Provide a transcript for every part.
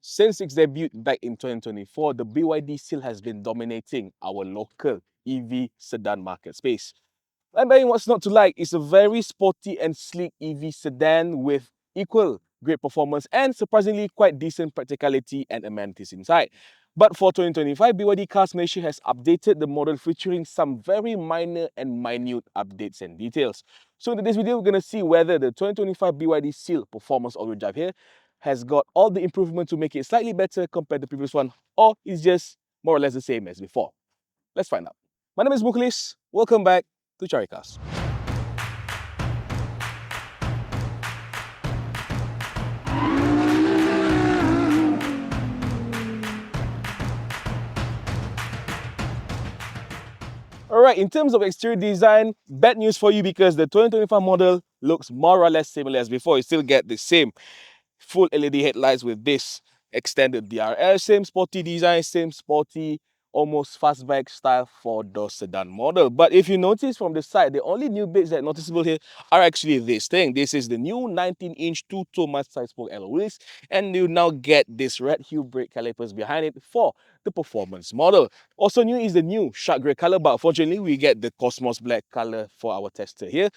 Since its debut back in 2024, the BYD still has been dominating our local EV sedan market space. And then what's not to like is a very sporty and sleek EV sedan with equal great performance and surprisingly quite decent practicality and amenities inside. But for 2025, BYD Cars Malaysia has updated the model featuring some very minor and minute updates and details. So in this video, we're going to see whether the 2025 BYD Seal Performance all-wheel drive here has got all the improvement to make it slightly better compared to the previous one, or is just more or less the same as before. Let's find out. My name is Mukhlis. Welcome back to Caricarz. Alright, in terms of exterior design, bad news for you because the 2025 model looks more or less similar as before. You still get the same full LED headlights with this extended DRL, same sporty design, same sporty, almost fastback style for the sedan model. But if you notice from the side, the only new bits that are noticeable here are actually this thing. This is the new 19-inch two-toe side spoke alloy wheels, and you now get this red hue brake calipers behind it for the performance model. Also new is the new shark grey color, but unfortunately we get the Cosmos black color for our tester here.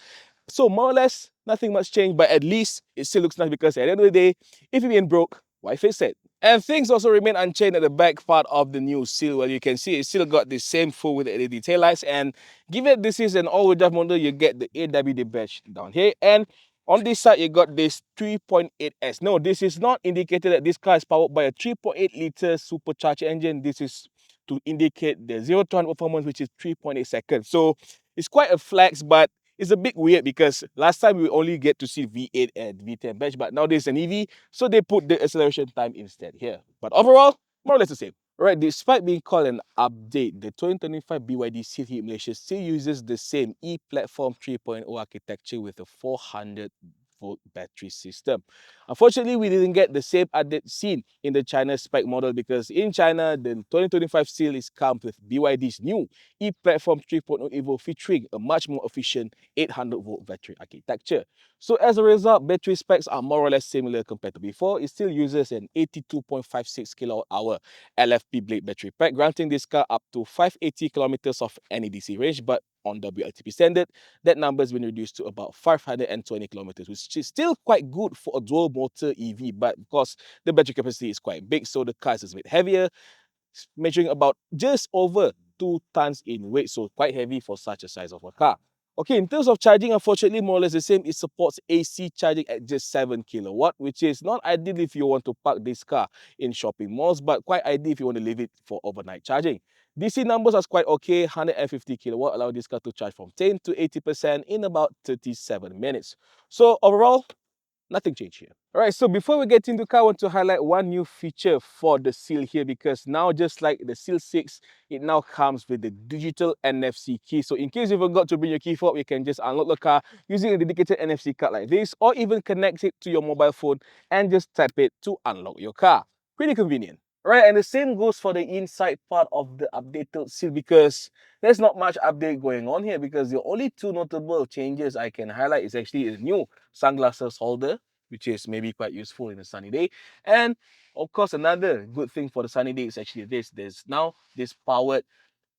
So more or less, nothing much changed, but at least it still looks nice because at the end of the day, if you're being broke, why fix it? And things also remain unchanged at the back part of the new Seal. Well, you can see it's still got the same full with LED taillights, and given this is an all-wheel drive model, you get the AWD badge down here, and on this side, you got this 3.8S. No, this is not indicated that this car is powered by a 3.8-liter supercharged engine. This is to indicate the 0 to 100 performance, which is 3.8 seconds. So it's quite a flex, but it's a bit weird because last time we only get to see V8 and V10 badge, but now there's an EV, so they put the acceleration time instead here. But overall, more or less the same. Right, despite being called an update, the 2025 BYD Seal here in Malaysia still uses the same E-Platform 3.0 architecture with a 400-volt battery system. Unfortunately, we didn't get the same update seen in the China spec model because in China, the 2025 Seal is comes with BYD's new E-Platform 3.0 Evo featuring a much more efficient 800-volt battery architecture. So as a result, battery specs are more or less similar compared to before. It still uses an 82.56 kWh LFP blade battery pack, granting this car up to 580 kilometers of NEDC range, but on WLTP standard, that number has been reduced to about 520 kilometers, which is still quite good for a dual motor EV, but of course, the battery capacity is quite big, so the car is a bit heavier, measuring about just over 2 tons in weight, so quite heavy for such a size of a car. Okay, in terms of charging, unfortunately, more or less the same. It supports AC charging at just 7 kilowatt, which is not ideal if you want to park this car in shopping malls, but quite ideal if you want to leave it for overnight charging. DC numbers are quite okay. 150 kilowatt allow this car to charge from 10 to 80% in about 37 minutes. So overall, nothing changed here. Alright, so before we get into the car, I want to highlight one new feature for the Seal here because now, just like the Seal 6, it now comes with the digital NFC key. So in case you forgot to bring your key fob, you can just unlock the car using a dedicated NFC card like this, or even connect it to your mobile phone and just tap it to unlock your car. Pretty convenient. Right, and the same goes for the inside part of the updated Seal because there's not much update going on here because the only two notable changes I can highlight is actually a new sunglasses holder, which is maybe quite useful in a sunny day. And of course, another good thing for the sunny day is actually this. There's now this powered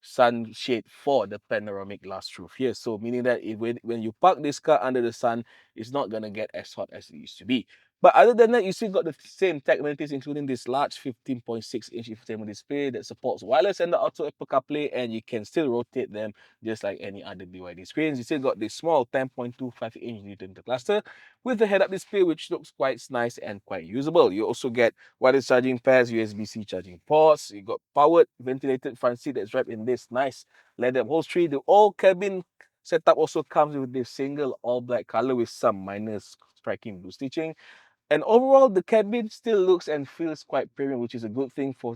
sunshade for the panoramic glass roof here. So meaning that when you park this car under the sun, it's not going to get as hot as it used to be. But other than that, you still got the same tech amenities, including this large 15.6-inch infotainment display that supports wireless and the auto Apple CarPlay, and you can still rotate them just like any other BYD screens. You still got this small 10.25-inch Newton cluster with the head-up display, which looks quite nice and quite usable. You also get wireless charging pads, USB-C charging ports. You got powered ventilated front seat that's wrapped in this nice leather upholstery. The all cabin setup also comes with this single all-black color with some minor striking blue stitching. And overall, the cabin still looks and feels quite premium, which is a good thing for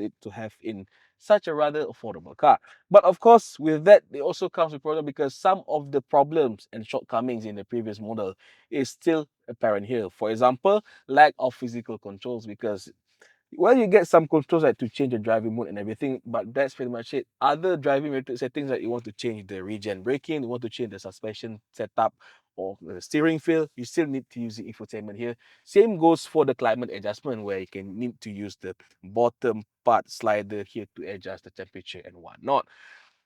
it to have in such a rather affordable car. But of course, with that, it also comes with problem because some of the problems and shortcomings in the previous model is still apparent here. For example, lack of physical controls because well, you get some controls like to change the driving mode and everything, but that's pretty much it. Other driving related settings like you want to change the regen braking, you want to change the suspension setup, or the steering feel, you still need to use the infotainment here. Same goes for the climate adjustment, where you can need to use the bottom part slider here to adjust the temperature and whatnot.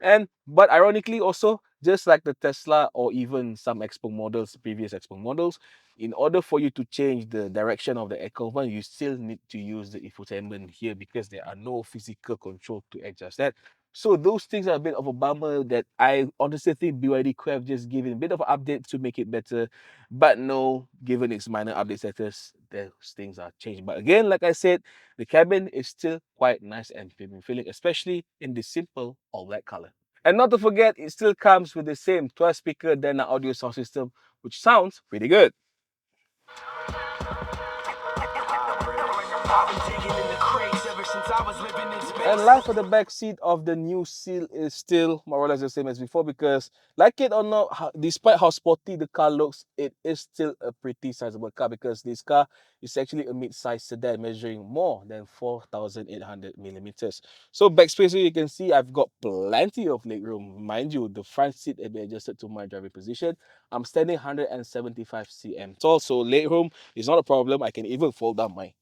And but ironically also, just like the Tesla or even some Expo models, previous Expo models, in order for you to change the direction of the aircon, you still need to use the infotainment here because there are no physical control to adjust that. So those things are a bit of a bummer that I honestly think BYD could have just given a bit of an update to make it better. But no, given its minor update status, those things are changed. But again, like I said, the cabin is still quite nice and premium feeling, especially in the simple all black color. And not to forget, it still comes with the same 12 speaker Dana audio sound system, which sounds pretty good. And life at the back seat of the new Seal is still more or less the same as before because, like it or not, despite how sporty the car looks, it is still a pretty sizable car because this car is actually a mid-size sedan measuring more than 4,800 millimeters. So back space here, you can see I've got plenty of legroom. Mind you, the front seat will be adjusted to my driving position. I'm standing 175 cm tall, so legroom is not a problem. I can even fold down my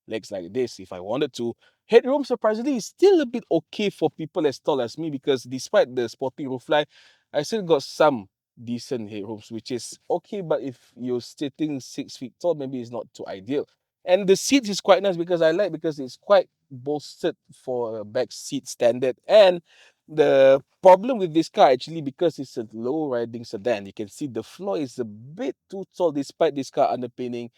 legs like this if I wanted to. Headroom surprisingly is still a bit okay for people as tall as me because despite the sporty roofline, I still got some decent headrooms, which is okay, but if you're sitting 6 feet tall, maybe it's not too ideal. And the seat is quite nice because I like because it's quite bolstered for a back seat standard. And the problem with this car actually, because it's a low riding sedan, you can see the floor is a bit too tall despite this car underpinning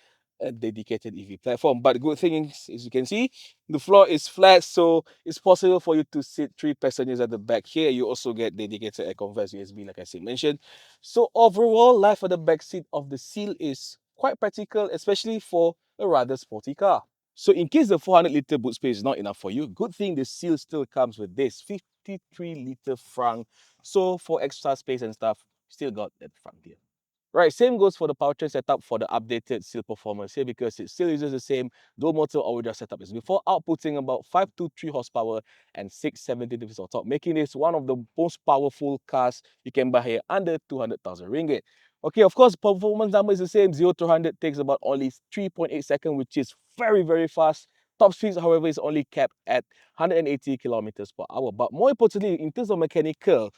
a dedicated EV platform. But the good thing is, as you can see, the floor is flat, so it's possible for you to sit 3 passengers at the back here. You also get dedicated air converse USB, like I said mentioned. So overall, life at the back seat of the Seal is quite practical, especially for a rather sporty car. So in case the 400-liter boot space is not enough for you, good thing the Seal still comes with this 53-liter frunk. So for extra space and stuff, still got that front here. Right, same goes for the powertrain setup for the updated Seal performance here because it still uses the same dual motor all-wheel setup as before, outputting about 523 horsepower and 670 Nm of torque, making this one of the most powerful cars you can buy here under 200,000 ringgit. Okay, of course, performance number is the same. 0 to 100 takes about only 3.8 seconds, which is very, very fast. Top speeds, however, is only capped at 180 kilometers per hour. But more importantly, in terms of mechanical,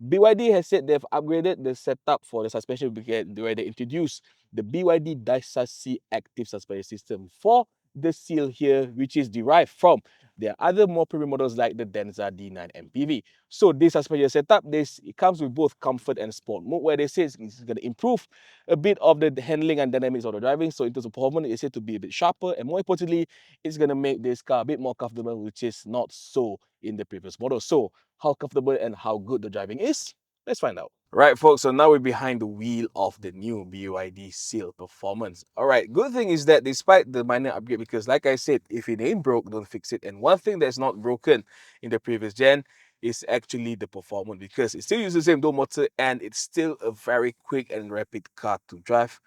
BYD has said they've upgraded the setup for the suspension where they introduced the BYD DAHASA active suspension system for the Seal here, which is derived from their other more premium models like the Denza D9 MPV. So this suspension setup, it comes with both comfort and sport mode, where they say it's going to improve a bit of the handling and dynamics of the driving. So in terms of performance, it's said to be a bit sharper, and more importantly, it's going to make this car a bit more comfortable, which is not so in the previous model. So how comfortable and how good the driving is? Let's find out. Right, folks, so now we're behind the wheel of the new BYD Seal Performance. All right, good thing is that despite the minor upgrade, because like I said, if it ain't broke, don't fix it. And one thing that's not broken in the previous gen is actually the performance because it still uses the same dual motor and it's still a very quick and rapid car to drive,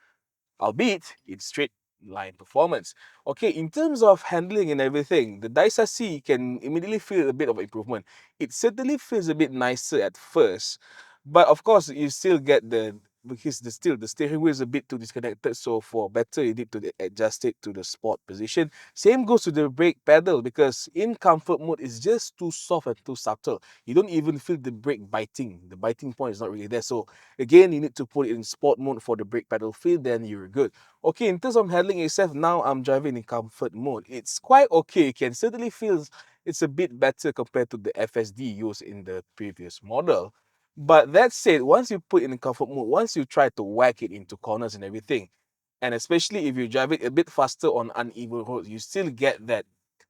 albeit it's straight line performance. Okay, in terms of handling and everything, the Dysa C can immediately feel a bit of improvement. It certainly feels a bit nicer at first, but of course you still get because the steering wheel is a bit too disconnected, so for better you need to adjust it to the sport position. Same goes to the brake pedal because in comfort mode it's just too soft and too subtle. You don't even feel the brake biting. The biting point is not really there. So again, you need to put it in sport mode for the brake pedal feel, then you're good. Okay, in terms of handling itself, now I'm driving in comfort mode. It's quite okay. You can certainly feel it's a bit better compared to the FSD used in the previous model. But that said, once you put it in comfort mode, once you try to whack it into corners and everything, and especially if you drive it a bit faster on uneven roads, you still get that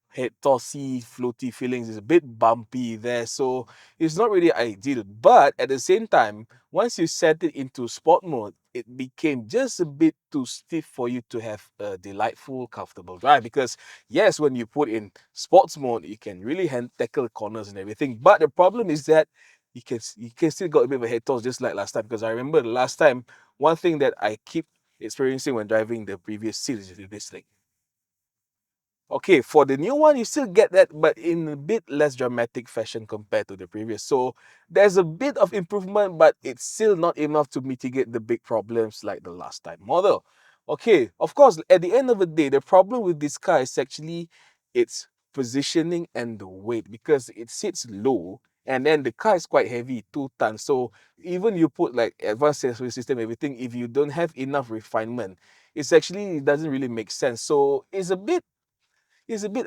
head tossy, floaty feelings. It's a bit bumpy there, so it's not really ideal. But at the same time, once you set it into sport mode, it became just a bit too stiff for you to have a delightful, comfortable drive. Because yes, when you put in sports mode, you can really tackle corners and everything. But the problem is that you can still got a bit of a head toss just like last time. Because I remember the last time, one thing that I keep experiencing when driving the previous series is this thing. Okay, for the new one, you still get that, but in a bit less dramatic fashion compared to the previous. So there's a bit of improvement, but it's still not enough to mitigate the big problems like the last time model. Okay, of course, at the end of the day, the problem with this car is actually its positioning and the weight, because it sits low and then the car is quite heavy, 2 tons. So even you put like advanced sensory system, everything, if you don't have enough refinement, it doesn't really make sense. So it's a bit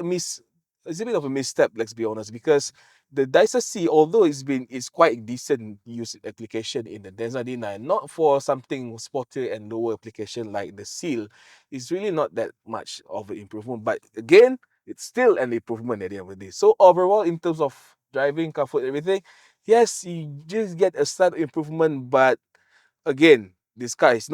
mis it's a bit of a misstep, let's be honest, because the Dyson C, although it's quite decent use application in the Denza D9, not for something sportier and lower application like the Seal, it's really not that much of an improvement. But again, it's still an improvement at the end of the day. So overall, in terms of driving comfort, everything, yes, you just get a slight improvement, but again, this car is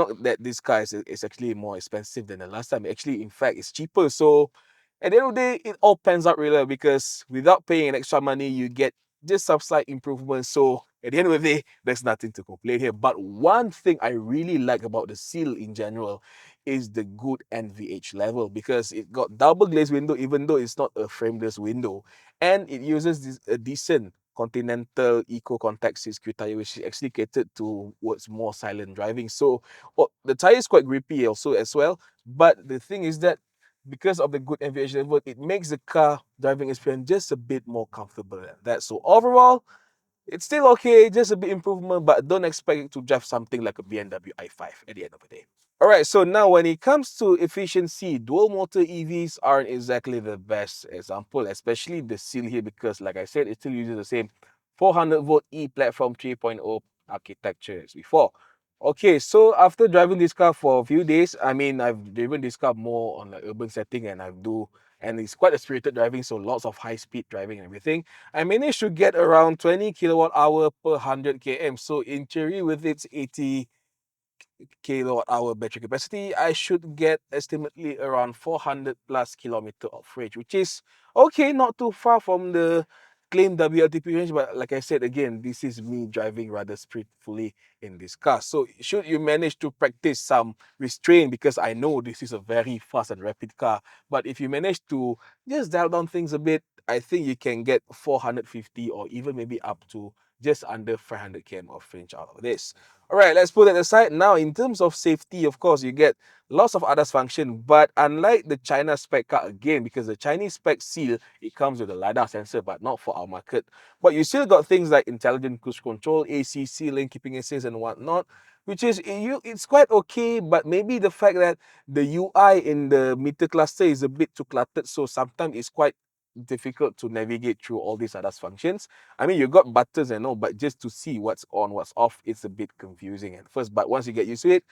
actually more expensive than the last time. Actually, in fact, it's cheaper. So at the end of the day, it all pans out really well, because without paying an extra money, you get just some slight improvements. So at the end of the day, there's nothing to complain here. But one thing I really like about the Seal in general is the good NVH level, because it got double glazed window, even though it's not a frameless window, and it uses a decent Continental Eco Contact 6Q tire, which is actually catered towards more silent driving. So the tire is quite grippy also as well. But the thing is that because of the good NVH level, it makes the car driving experience just a bit more comfortable than that. So overall, it's still okay, just a bit improvement, but don't expect it to drive something like a BMW i5 at the end of the day. Alright, so now when it comes to efficiency, dual motor EVs aren't exactly the best example, especially the Seal here, because like I said, it still uses the same 400 volt E platform 3.0 architecture as before. Okay, so after driving this car for a few days, I mean, I've driven this car more on the urban setting, and it's quite a spirited driving, so lots of high speed driving and everything. I managed to get around 20 kilowatt hour per 100 km. So in theory, with its 80 kilowatt hour battery capacity, I should get estimately around 400 plus kilometer of range, which is okay, not too far from the claimed WLTP range. But like I said again, this is me driving rather speedfully in this car. So should you manage to practice some restraint, because I know this is a very fast and rapid car, but if you manage to just dial down things a bit, I think you can get 450 or even maybe up to just under 500 km of range out of this. All right, let's put that aside. Now, in terms of safety, of course, you get lots of ADAS function, but unlike the China spec car again, because the Chinese spec Seal, it comes with a LiDAR sensor, but not for our market. But you still got things like intelligent cruise control, ACC, lane keeping assist, and whatnot, which is it's quite okay. But maybe the fact that the UI in the meter cluster is a bit too cluttered, so sometimes it's quite difficult to navigate through all these ADAS functions. I mean, you got buttons and all, but just to see what's on, what's off, it's a bit confusing at first. But once you get used to it,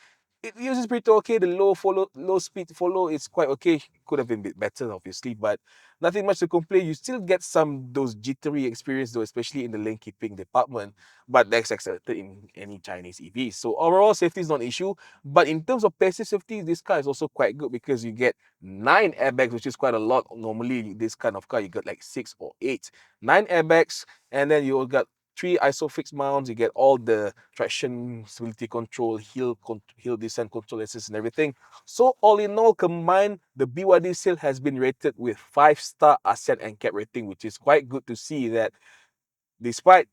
it uses pretty okay. The low speed follow is quite okay. Could have been a bit better, obviously, but nothing much to complain. You still get those jittery experience though, especially in the lane keeping department. But that's accepted in any Chinese EV. So overall, safety is not an issue. But in terms of passive safety, this car is also quite good, because you get 9 airbags, which is quite a lot. Normally, this kind of car you got like 6 or 8. 9 airbags, and then you got 3 ISOFIX mounts. You get all the traction, stability control, hill descent control assist and everything. So all in all, combined, the BYD Seal has been rated with 5-star ASEAN NCAP rating, which is quite good to see that despite,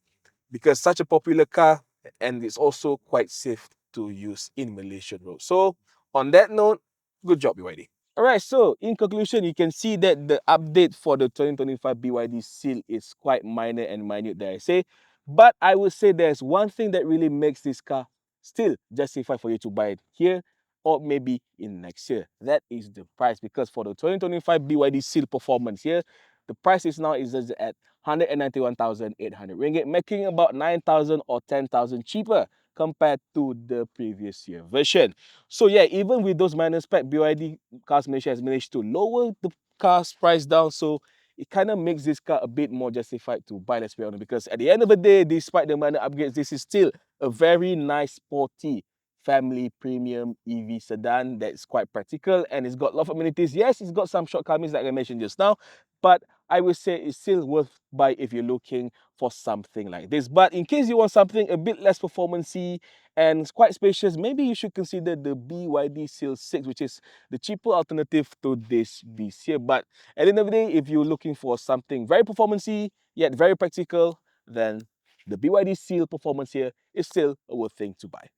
because such a popular car, and it's also quite safe to use in Malaysian roads. So on that note, good job BYD. Alright, so in conclusion, you can see that the update for the 2025 BYD Seal is quite minor and minute, dare I say. But I would say there's one thing that really makes this car still justify for you to buy it here or maybe in next year. That is the price, because for the 2025 BYD Seal Performance here, the price is now is at 191,800 ringgit, making about 9,000 or 10,000 cheaper compared to the previous year version. So yeah, even with those minor spec, BYD Cars Malaysia has managed to lower the car's price down. So it kind of makes this car a bit more justified to buy, let's be honest, because at the end of the day, despite the minor upgrades, this is still a very nice, sporty, family premium EV sedan that's quite practical, and it's got a lot of amenities. Yes, it's got some shortcomings like I mentioned just now, but I would say it's still worth buy if you're looking for something like this. But in case you want something a bit less performancey and quite spacious, maybe you should consider the BYD Seal 6, which is the cheaper alternative to this beast here. But at the end of the day, if you're looking for something very performancey yet very practical, then the BYD Seal performance here is still a worth thing to buy.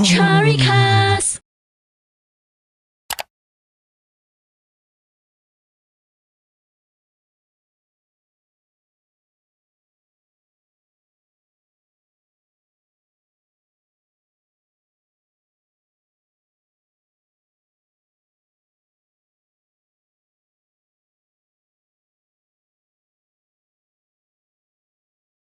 Caricarz.